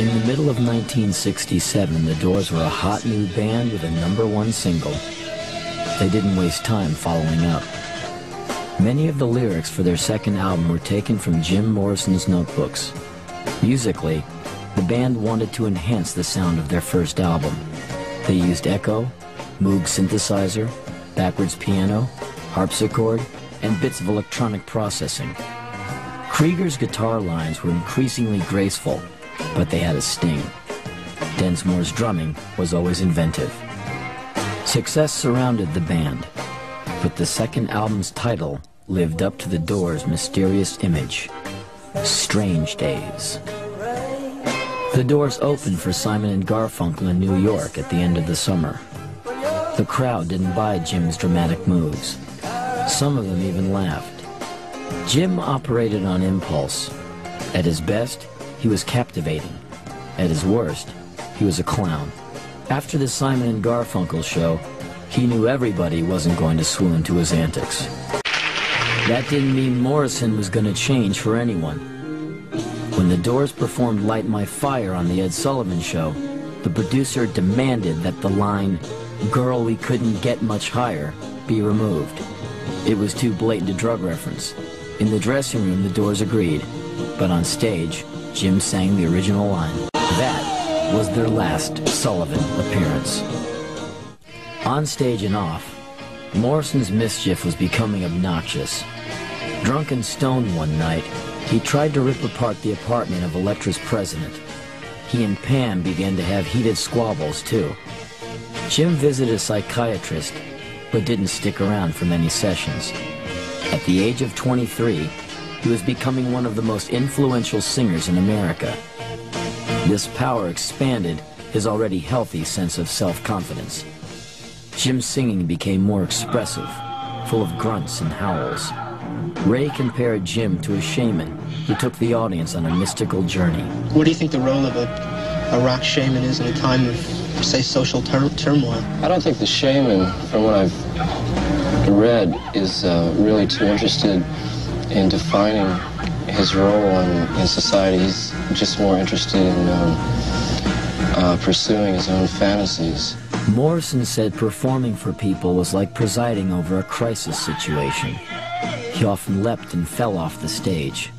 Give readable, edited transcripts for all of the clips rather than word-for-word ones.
In the middle of 1967, the Doors were a hot new band with a #1 single. They didn't waste time following up. Many of the lyrics for their second album were taken from Jim Morrison's notebooks. Musically, the band wanted to enhance the sound of their first album. They used echo, Moog synthesizer, backwards piano, harpsichord, and bits of electronic processing. Krieger's guitar lines were increasingly graceful, but they had a sting. Densmore's drumming was always inventive. Success surrounded the band, but the second album's title lived up to the Doors' mysterious image, Strange Days. The Doors opened for Simon and Garfunkel in New York at the end of the summer. The crowd didn't buy Jim's dramatic moves. Some of them even laughed. Jim operated on impulse. At his best, he was captivating. At his worst, he was a clown. After the Simon and Garfunkel show, he knew everybody wasn't going to swoon to his antics. That didn't mean Morrison was going to change for anyone. When the Doors performed Light My Fire on the Ed Sullivan Show, the producer demanded that the line, "Girl, we couldn't get much higher," be removed. It was too blatant a drug reference. In the dressing room, the Doors agreed, but on stage, Jim sang the original line. That was their last Sullivan appearance. On stage and off, Morrison's mischief was becoming obnoxious. Drunk and stoned one night, he tried to rip apart the apartment of Elektra's president. He and Pam began to have heated squabbles, too. Jim visited a psychiatrist, but didn't stick around for many sessions. At the age of 23, he was becoming one of the most influential singers in America. This power expanded his already healthy sense of self-confidence. Jim's singing became more expressive, full of grunts and howls. Ray compared Jim to a shaman who took the audience on a mystical journey. What do you think the role of a rock shaman is in a time of, say, social turmoil? I don't think the shaman, from what I've read, is really too interested in defining his role in society. He's just more interested in pursuing his own fantasies. Morrison said performing for people was like presiding over a crisis situation. He often leapt and fell off the stage.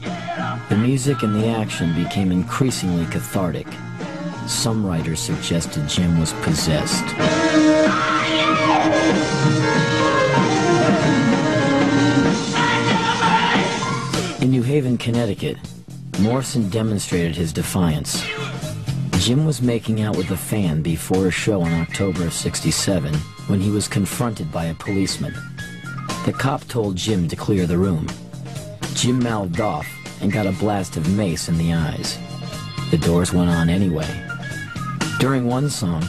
The music and the action became increasingly cathartic. Some writers suggested Jim was possessed. In New Haven, Connecticut, Morrison demonstrated his defiance. Jim was making out with a fan before a show in October of '67 when he was confronted by a policeman. The cop told Jim to clear the room. Jim mouthed off and got a blast of mace in the eyes. The Doors went on anyway. During one song,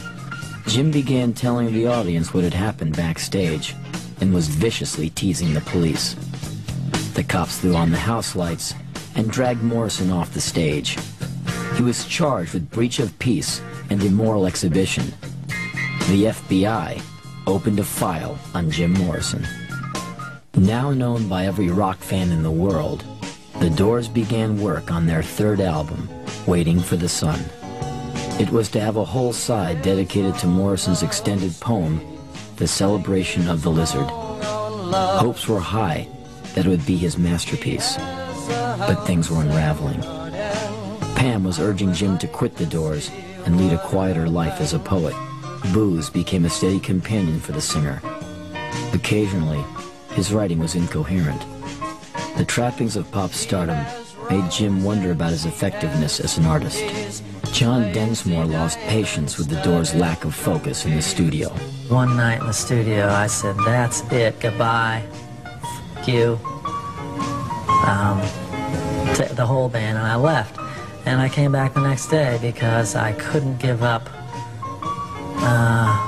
Jim began telling the audience what had happened backstage and was viciously teasing the police. The cops threw on the house lights and dragged Morrison off the stage. He was charged with breach of peace and immoral exhibition. The FBI opened a file on Jim Morrison. Now known by every rock fan in the world, the Doors began work on their third album, Waiting for the Sun. It was to have a whole side dedicated to Morrison's extended poem, The Celebration of the Lizard. Hopes were high that it would be his masterpiece, but things were unraveling. Pam was urging Jim to quit the Doors and lead a quieter life as a poet. Booze became a steady companion for the singer. Occasionally, his writing was incoherent. The trappings of pop stardom made Jim wonder about his effectiveness as an artist. John Densmore lost patience with the Doors' lack of focus in the studio. One night in the studio, I said, "That's it, goodbye, F you," to the whole band, and I left. And I came back the next day because I couldn't give up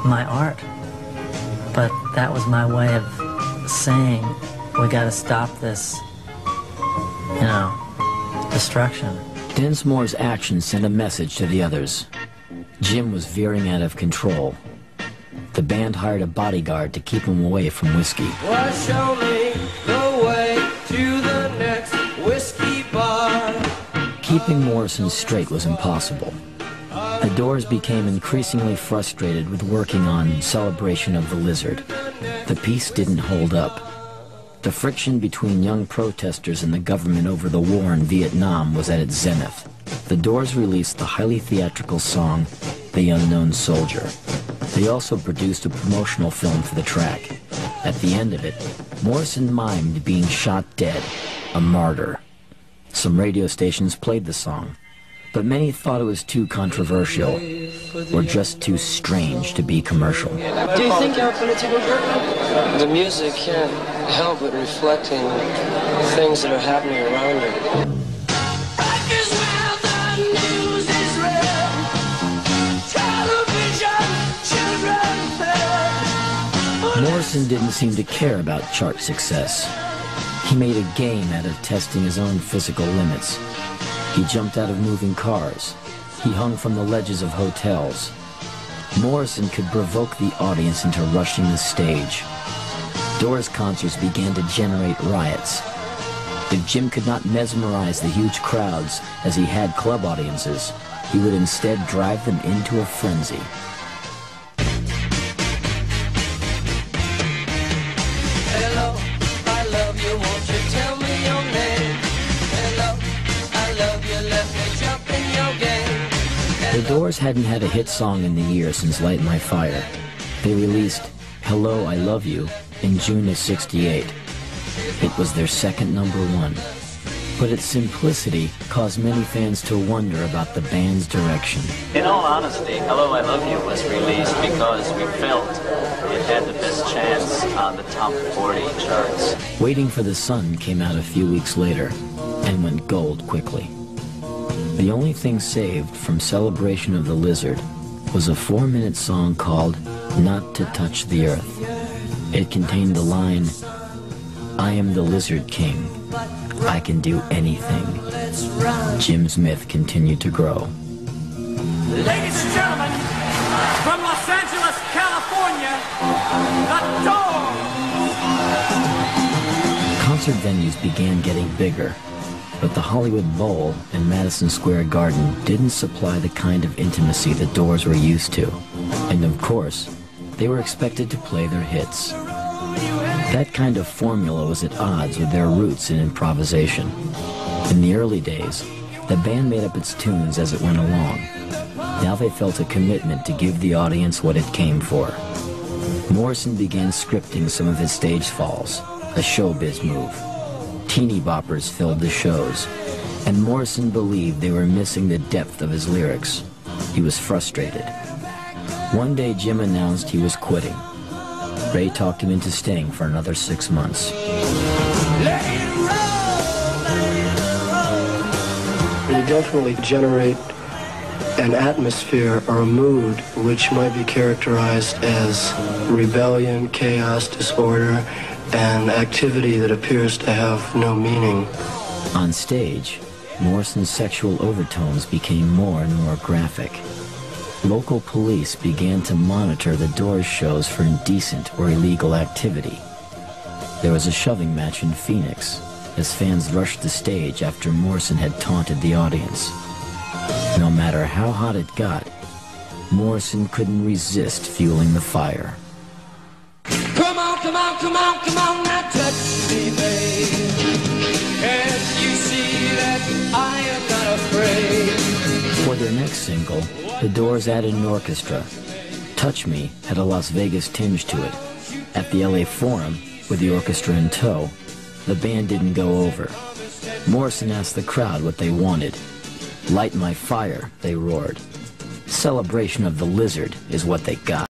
my art. But that was my way of saying, we got to stop this, destruction. Densmore's actions sent a message to the others. Jim was veering out of control. The band hired a bodyguard to keep him away from whiskey. Well, show me the way to the next whiskey bar. Keeping Morrison straight was impossible. The Doors became increasingly frustrated with working on Celebration of the Lizard. The piece didn't hold up. The friction between young protesters and the government over the war in Vietnam was at its zenith. The Doors released the highly theatrical song, The Unknown Soldier. They also produced a promotional film for the track. At the end of it, Morrison mimed being shot dead, a martyr. Some radio stations played the song, but many thought it was too controversial or just too strange to be commercial. Do you think you're political? The music can't help but reflecting things that are happening around you. Morrison didn't seem to care about chart success. He made a game out of testing his own physical limits. He jumped out of moving cars. He hung from the ledges of hotels. Morrison could provoke the audience into rushing the stage. Doors concerts began to generate riots. If Jim could not mesmerize the huge crowds as he had club audiences, he would instead drive them into a frenzy. Hello, I love you, won't you tell me your name? Hello, I love you, let me jump in your game. The Doors hadn't had a hit song in the year since Light My Fire. They released Hello, I Love You in June of '68. It was their second #1. But its simplicity caused many fans to wonder about the band's direction. In all honesty, Hello, I Love You was released because we felt it had the best chance on the top 40 charts. Waiting for the Sun came out a few weeks later and went gold quickly. The only thing saved from Celebration of the Lizard was a 4-minute song called Not to Touch the Earth. It contained the line, I am the Lizard King. I can do anything. Jim's myth continued to grow. Ladies and gentlemen, from Los Angeles, California, The Doors! Concert venues began getting bigger, but the Hollywood Bowl and Madison Square Garden didn't supply the kind of intimacy the Doors were used to. And of course, they were expected to play their hits. That kind of formula was at odds with their roots in improvisation. In the early days, the band made up its tunes as it went along. Now they felt a commitment to give the audience what it came for. Morrison began scripting some of his stage falls, a showbiz move. Teeny boppers filled the shows, and Morrison believed they were missing the depth of his lyrics. He was frustrated. One day Jim announced he was quitting. Ray talked him into staying for another 6 months. You definitely generate an atmosphere or a mood which might be characterized as rebellion, chaos, disorder, and activity that appears to have no meaning. On stage, Morrison's sexual overtones became more and more graphic. Local police began to monitor the Doors shows for indecent or illegal activity. There was a shoving match in Phoenix as fans rushed the stage after Morrison had taunted the audience. No matter how hot it got, Morrison couldn't resist fueling the fire. Come on, come on, come on, come on, now touch me, babe. Can't you see that I am not afraid? For their next single, the Doors added an orchestra. Touch Me had a Las Vegas tinge to it. At the LA Forum, with the orchestra in tow, the band didn't go over. Morrison asked the crowd what they wanted. Light My Fire, they roared. Celebration of the Lizard is what they got.